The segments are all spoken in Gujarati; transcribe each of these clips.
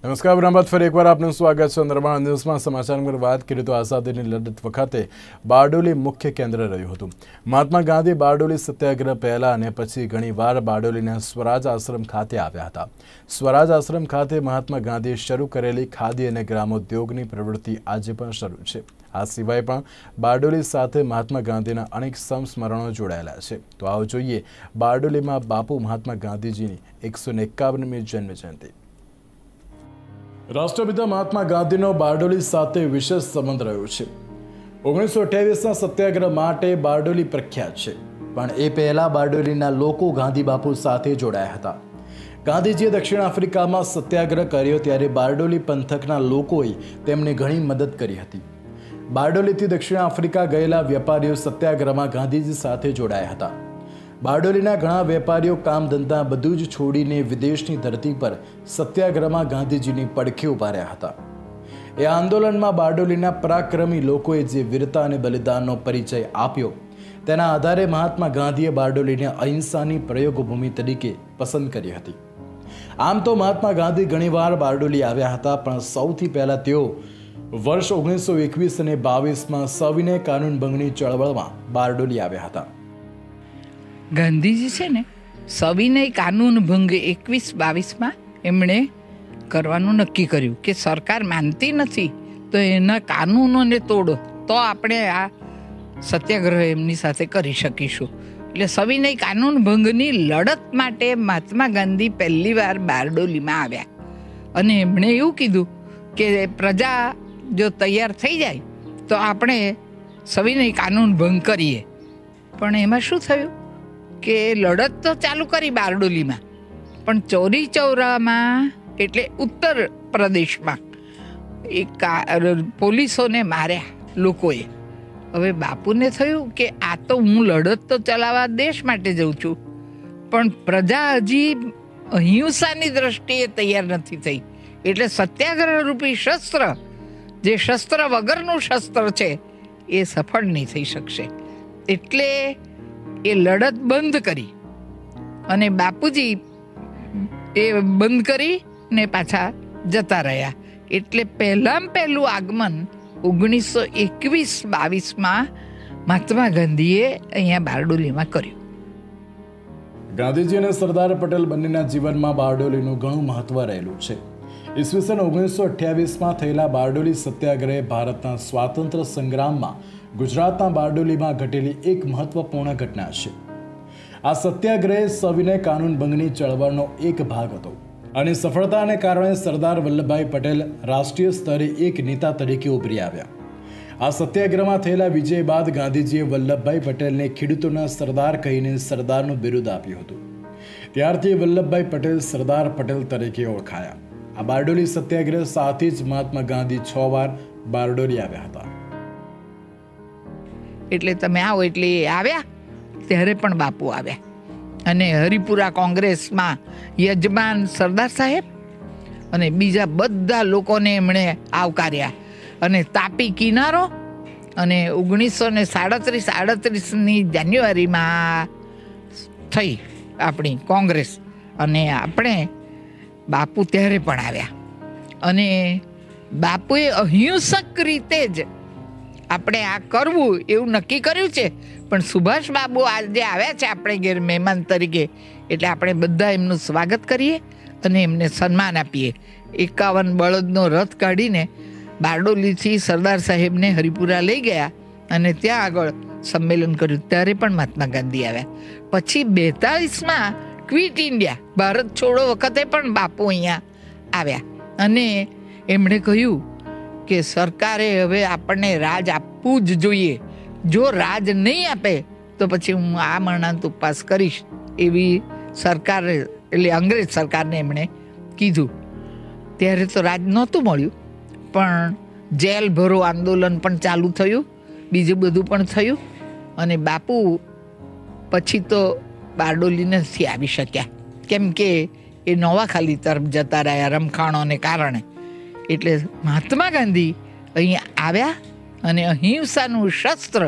નમસ્કાર બ્રહ્મત ફરી એકવાર આપનું સ્વાગત છે નિર્માણ ન્યૂઝમાં સમાચારની વાત કરીએ તો આઝાદીની લડત વખતે બારડોલી મુખ્ય કેન્દ્ર રહ્યું હતું। મહાત્મા ગાંધી બારડોલી સત્યાગ્રહ પહેલા અને પછી ઘણીવાર બારડોલીના સ્વરાજ આશ્રમ ખાતે આવ્યા હતા। સ્વરાજ આશ્રમ ખાતે મહાત્મા ગાંધીએ શરૂ કરેલી ખાદી અને ગ્રામોદ્યોગની પ્રવૃત્તિ આજે પણ શરૂ છે। આ સિવાય પણ બારડોલી સાથે મહાત્મા ગાંધીના અનેક સંસ્મરણો જોડાયેલા છે। તો આવો જોઈએ બારડોલીમાં બાપુ મહાત્મા ગાંધીજીની 151મી જન્મ જયંતિ। રાષ્ટ્રપિતા મહાત્મા ગાંધીનો બારડોલી સાથે વિશેષ સંબંધ રહ્યો છે। 1928ના સત્યાગ્રહ માટે બારડોલી પ્રખ્યાત છે, પણ એ પહેલા બારડોલીના લોકો ગાંધી બાપુ સાથે જોડાયા હતા। ગાંધીજીએ દક્ષિણ આફ્રિકામાં સત્યાગ્રહ કર્યો ત્યારે બારડોલી પંથકના લોકોએ તેમને ઘણી મદદ કરી હતી। બારડોલીથી દક્ષિણ આફ્રિકા ગયેલા વેપારીઓ સત્યાગ્રહમાં ગાંધીજી સાથે જોડાયા હતા। બારડોલીના ઘણા વેપારીઓ કામ ધંધા બધું જ છોડીને વિદેશની ધરતી પર સત્યાગ્રહમાં ગાંધીજીની પડખે ઉભા રહ્યા હતા। એ આંદોલનમાં બારડોલીના પરાક્રમી લોકોએ જે વીરતા અને બલિદાનનો પરિચય આપ્યો તેના આધારે મહાત્મા ગાંધીએ બારડોલીને અહિંસાની પ્રયોગભૂમિ તરીકે પસંદ કરી હતી। આમ તો મહાત્મા ગાંધી ઘણીવાર બારડોલી આવ્યા હતા, પણ સૌથી પહેલા તેઓ વર્ષ 1921 અને 22માં સવિનય કાનૂન ભંગની ચળવળમાં બારડોલી આવ્યા હતા। ગાંધીજી છે ને સવિનય કાનૂન ભંગ 21-22માં એમણે કરવાનું નક્કી કર્યું કે સરકાર માનતી નથી તો એના કાનૂનોને તોડો તો આપણે આ સત્યાગ્રહ એમની સાથે કરી શકીશું। એટલે સવિનય કાનૂન ભંગની લડત માટે મહાત્મા ગાંધી પહેલી વાર બારડોલીમાં આવ્યા અને એમણે એવું કીધું કે પ્રજા જો તૈયાર થઈ જાય તો આપણે સવિનય કાનૂન ભંગ કરીએ। પણ એમાં શું થયું કે લડત તો ચાલુ કરી બારડોલીમાં, પણ ચોરી ચૌરામાં એટલે ઉત્તર પ્રદેશમાં પોલીસોને માર્યા લોકોએ। હવે બાપુને થયું કે આ તો હું લડત તો ચલાવવા દેશ માટે જઉં છું, પણ પ્રજા હજી અહિંસાની દ્રષ્ટિએ તૈયાર નથી થઈ, એટલે સત્યાગ્રહ રૂપી શસ્ત્ર, જે શસ્ત્ર વગરનું શસ્ત્ર છે, એ સફળ નહીં થઈ શકશે। એટલે એ લડત બંધ કરી અને બાપુજી એ બંધ કરી ને પાછા જતા રહ્યા। એટલે પહેલું આગમન 1921-22માં મહાત્મા ગાંધીએ અહીંયા બારડોલીમાં કર્યું। ગાંધીજી અને સરદાર પટેલ બંનેના જીવનમાં બારડોલીનું ઘણું મહત્વ રહેલું છે। ઈસવીસન 1928માં થયેલા બારડોલી સત્યાગ્રહ ભારતના સ્વાતંત્ર્ય સંગ્રામમાં ગુજરાતના બારડોલીમાં ઘટેલી એક મહત્વપૂર્ણ ઘટના છે। આ સત્યાગ્રહ સવિનય કાનૂન ભંગની ચળવળનો એક ભાગ હતો અને સફળતાને કારણે સરદાર વલ્લભભાઈ પટેલ રાષ્ટ્રીય સ્તરે એક નેતા તરીકે ઉભરી આવ્યા। આ સત્યાગ્રહમાં થયેલા વિજય બાદ ગાંધીજીએ વલ્લભભાઈ પટેલને ખેડૂતોના સરદાર કહીને સરદારનું બિરુદ આપ્યું હતું। ત્યારથી વલ્લભભાઈ પટેલ સરદાર પટેલ તરીકે ઓળખાયા। આ બારડોલી સત્યાગ્રહ સાથે જ મહાત્મા ગાંધી 6 વાર બારડોલી આવ્યા હતા। એટલે તમે આવો એટલે આવ્યા ત્યારે પણ બાપુ આવ્યા અને હરિપુરા કોંગ્રેસમાં યજમાન સરદાર સાહેબ અને બીજા બધા લોકોને એમણે આવકાર્યા અને તાપી કિનારો અને 1937-38ની જાન્યુઆરીમાં થઈ આપણી કોંગ્રેસ અને આપણે બાપુ ત્યારે પણ આવ્યા અને બાપુએ અહિંસક રીતે જ આપણે આ કરવું એવું નક્કી કર્યું છે। પણ સુભાષ બાબુ આજે આવ્યા છે આપણે ઘેર મહેમાન તરીકે, એટલે આપણે બધા એમનું સ્વાગત કરીએ અને એમને સન્માન આપીએ। 51 બળદનો રથ કાઢીને બારડોલીથી સરદાર સાહેબને હરિપુરા લઈ ગયા અને ત્યાં આગળ સંમેલન કર્યું, ત્યારે પણ મહાત્મા ગાંધી આવ્યા। પછી 42માં ક્વિટ ઇન્ડિયા ભારત છોડો વખતે પણ બાપુ અહીંયા આવ્યા અને એમણે કહ્યું કે સરકારે હવે આપણને રાજ આપવું જ જોઈએ, જો રાજ નહીં આપે તો પછી હું આ મરણાંત ઉપવાસ કરીશ, એવી સરકાર એટલે અંગ્રેજ સરકારને એમણે કીધું। ત્યારે તો રાજ નહોતું મળ્યું, પણ જેલ ભરો આંદોલન પણ ચાલુ થયું, બીજું બધું પણ થયું અને બાપુ પછી તો બારડોલી નથી આવી શક્યા, કેમ કે એ નવાખાલી તરફ જતા રહ્યા રમખાણોને કારણે। એટલે મહાત્મા ગાંધી અહીંયા આવ્યા અને અહિંસાનું શસ્ત્ર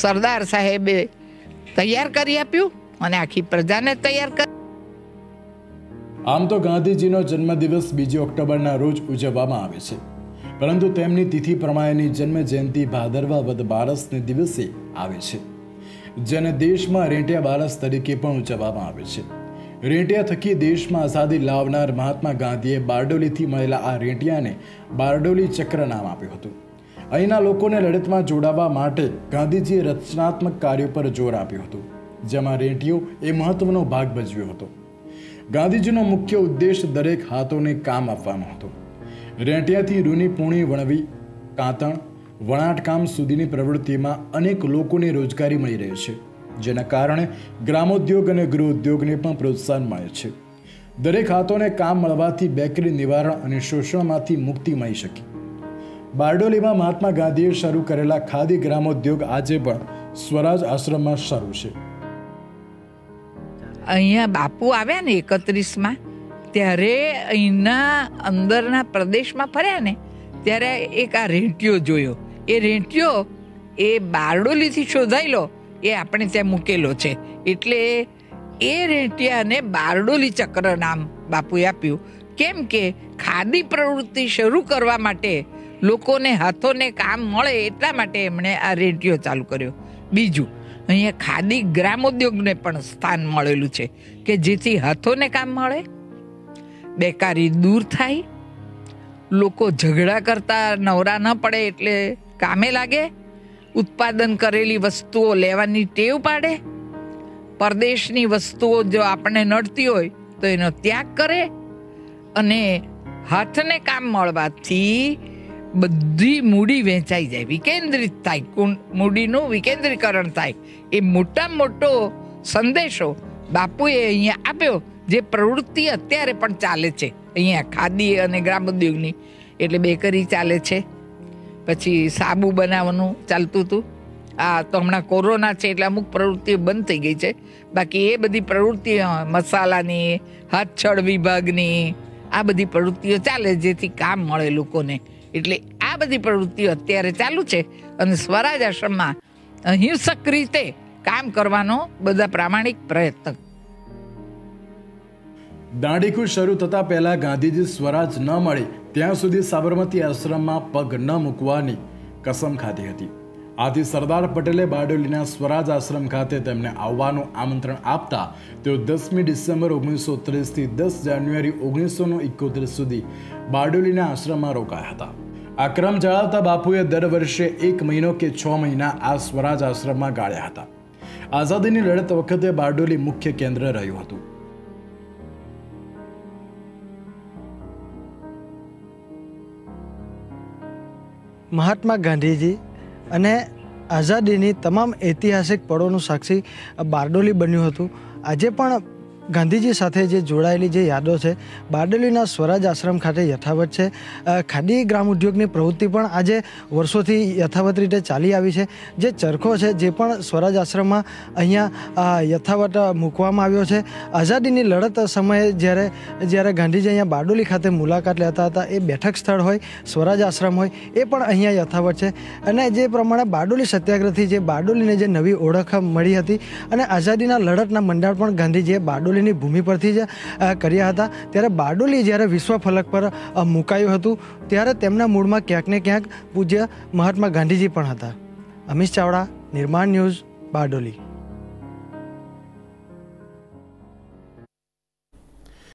સરદાર સાહેબે તૈયાર કરી આપ્યું અને આખી પ્રજાને તૈયાર કરી। આમ તો ગાંધીજીનો જન્મદિવસ 2 ઓક્ટોબરના રોજ ઉજવવામાં આવે છે, પરંતુ તેમની તિથિ પ્રમાણેની જન્મ જયંતિ ભાદરવા વદ બારસને દિવસે આવે છે, જેને દેશમાં રેંટિયા બારસ તરીકે પણ ઉજવવામાં આવે છે. રેંટિયા થકી દેશમાં આઝાદી લાવનાર મહાત્મા ગાંધીએ બારડોલીથી મળેલા આ રેંટિયાને બારડોલી ચક્ર નામ આપ્યું હતું. અહીંના લોકોને લડતમાં જોડાવા માટે ગાંધીજીએ રચનાત્મક કાર્યો પર જોર આપ્યું હતું, જેમાં રેંટિયો એ મહત્વનો ભાગ ભજવ્યો હતો. ગાંધીજીનો મુખ્ય ઉદ્દેશ દરેક હાથોને કામ આપવાનો હતો. રેંટિયાથી રૂની પૂણી વણવી, કાંતણ, વણાટકામ સુધીની પ્રવૃત્તિમાં અનેક લોકોને રોજગારી મળી રહી છે, જેના કારણે ગ્રામોદ્યોગ અને ગૃહ ઉદ્યોગને પણ પ્રોત્સાહન મળે છે. દરેક હાથોને કામ મળવાથી બેકરી નિવારણ અને શોષણમાંથી મુક્તિ મળી શકી. બારડોલીમાં મહાત્મા ગાંધીએ શરૂ કરેલા ખાદી ગ્રામોદ્યોગ આજે પણ સ્વરાજ આશ્રમમાં શરૂ છે. અહીંયા બાપુ આવ્યા ને 31માં, ત્યારે અહીંના અંદરના પ્રદેશમાં ફર્યા ને ત્યારે એક આ રેંટિયો જોયો. એ રેંટિયો એ બારડોલીથી શોધાયેલો, એ આપણે ત્યાં મૂકેલો છે. એટલે એ રેંટિયાને બારડોલી ચક્ર નામ બાપુએ આપ્યું. કેમ કે ખાદી પ્રવૃત્તિ શરૂ કરવા માટે લોકોને હાથોને કામ મળે એટલા માટે એમણે આ રેંટિયો ચાલુ કર્યો. બીજું, અહીંયા ખાદી ગ્રામોદ્યોગને પણ સ્થાન મળેલું છે કે જેથી હાથોને કામ મળે, બેકારી દૂર થાય, લોકો ઝઘડા કરતા નવરા ન પડે એટલે કામે લાગે, ઉત્પાદન કરેલી વસ્તુઓ લેવાની ટેવ પાડે, પરદેશની વસ્તુઓ જો આપણને નડતી હોય તો એનો ત્યાગ કરે, અને હાથને કામ મળવાથી બધી મૂડી વેચાઈ જાય, વિકેન્દ્રિત થાય, મૂડીનું વિકેન્દ્રીકરણ થાય. એ મોટામાં મોટો સંદેશો બાપુએ અહીંયા આપ્યો, જે પ્રવૃત્તિ અત્યારે પણ ચાલે છે અહીંયા ખાદી અને ગ્રામોદ્યોગની. એટલે બેકરી ચાલે છે, પછી સાબુ બનાવવાનું ચાલતું હતું. આ તો હમણાં કોરોના છે એટલે અમુક પ્રવૃત્તિઓ બંધ થઈ ગઈ છે, બાકી એ બધી પ્રવૃત્તિઓ મસાલાની, હાથછળ વિભાગની, આ બધી પ્રવૃત્તિઓ ચાલે જેથી કામ મળે લોકોને. એટલે આ બધી પ્રવૃત્તિઓ અત્યારે ચાલુ છે અને સ્વરાજ આશ્રમમાં અહિંસક રીતે કામ કરવાનો બધા પ્રામાણિક પ્રયત્ન. દાંડીકૂચ શરૂ થતા પહેલા ગાંધીજી સ્વરાજ ન મળે ત્યાં સુધી સાબરમતી આશ્રમમાં પગ ન મૂકવાની કસમ ખાધી હતી. આથી સરદાર પટેલે બારડોલીના સ્વરાજ આશ્રમ ખાતે તેમને આવવાનું આમંત્રણ આપતા તેઓ 10મી ડિસેમ્બર 1930થી 10 જાન્યુઆરી 1971 સુધી બારડોલીના આશ્રમમાં રોકાયા હતા. આ ક્રમ જાળવતા બાપુએ દર વર્ષે 1 મહિનો કે 6 મહિના આ સ્વરાજ આશ્રમમાં ગાળ્યા હતા. આઝાદીની લડત વખતે બારડોલી મુખ્ય કેન્દ્ર રહ્યું હતું. મહાત્મા ગાંધીજી અને આઝાદીની તમામ ઐતિહાસિક પળોનું સાક્ષી બારડોલી બન્યું હતું. આજે પણ ગાંધીજી સાથે જે જોડાયેલી જે યાદો છે બારડોલીના સ્વરાજ આશ્રમ ખાતે યથાવત છે. ખાદી ગ્રામ ઉદ્યોગની પ્રવૃત્તિ પણ આજે વર્ષોથી યથાવત રીતે ચાલી આવી છે. જે ચરખો છે જે પણ સ્વરાજ આશ્રમમાં અહીંયા યથાવત મૂકવામાં આવ્યો છે. આઝાદીની લડત સમયે જ્યારે ગાંધીજી અહીંયા બારડોલી ખાતે મુલાકાત લેતા હતા, એ બેઠક સ્થળ હોય, સ્વરાજ આશ્રમ હોય, એ પણ અહીંયા યથાવત છે. અને જે પ્રમાણે બારડોલી સત્યાગ્રહથી જે બારડોલીને જે નવી ઓળખ મળી હતી અને આઝાદીના લડતના મંડાણ પણ ગાંધીજીએ બારડોલી ભૂમિ પરથી જ કર્યા હતા. ત્યારે બારડોલી જ્યારે વિશ્વ ફલક પર મુકાયું હતું ત્યારે તેમના મૂળમાં ક્યાંક ને ક્યાંક પૂજ્ય મહાત્મા ગાંધીજી પણ હતા. અમિશ ચાવડા, નિર્માણ ન્યૂઝ, બારડોલી.